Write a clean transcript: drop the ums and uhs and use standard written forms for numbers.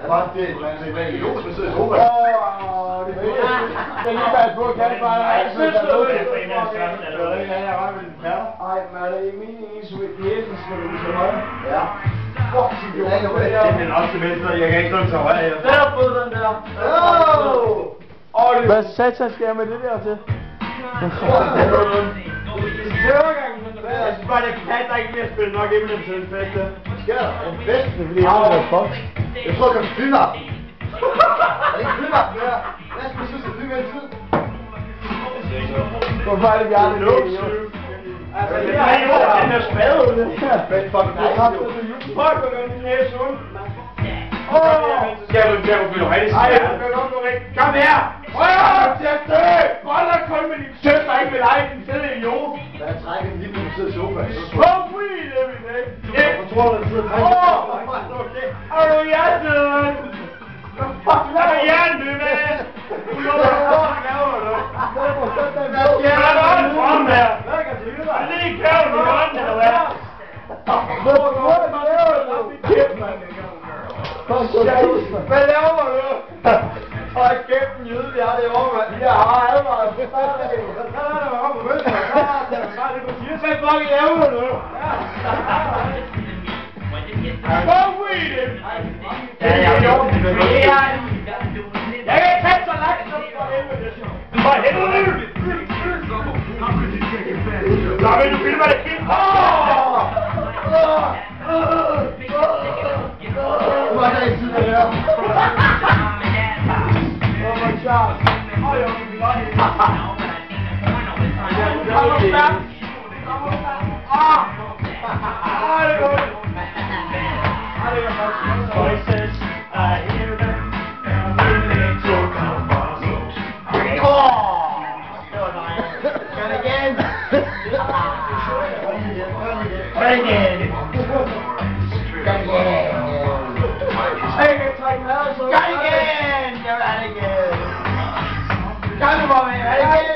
Bare det, man ser hvad i Jose sidder i sofa. Det er lige bare på, kan det bare... Jeg synes, det er det for en af største, eller hvad? Jeg var vel en perler. Ej, men er det ikke meningen, så i hjælpen skal du så meget? Ja. Fuck, det er den også venstre, jeg kan ikke sådan så højere. Den har fået den der. Hvad satan skal jeg med det der til? Jeg synes bare, det kan der ikke mere spille nok Eminem til en fest. Sker der? En fest? Det er fordi, jeg har været fuck. Jeg tror, det kan fylde op. Er det ikke fylde op, det her? Lad os synes, det er fylde med en tid. Hvorfor er det, vi har det med? Altså, det er jo den der spade ud. Men fuck, nej. Fuck, hvor er den her sund. Skal du blive rigtig svært? Kom her! Hold da kun med din søster, ikke med dig, din fede idiot! Lad os trække en lige på den sidde sofa. Smoke weed every day! Jeg tror, der sidder en trække. Er du hjertet? Fuck, hvad er hjertet, mand? Du lukker fuck laver du? Hvad er der også frem her? Lige kæven i hånden, eller hvad? Hvad laver du? Hold kæft en jøde, vi har det i år, mand. Jeg har advaret. Hvad er der oppe på mønster? Hvad fuck laver du? Smoke weed! Jeg kan ikke tage så langt, som for helvede. For helvede! Så vil du filme det kæft. Hvor er der ikke tid, det her? Charles. Jeg vil godt helt. Kom nu, stop. Det er godt. Voices, I hear them, and I'm willing to come on. Det var nice. Gun again. Gun again. Hey, get tight now, so... Gun again! You're at it again. Gun again!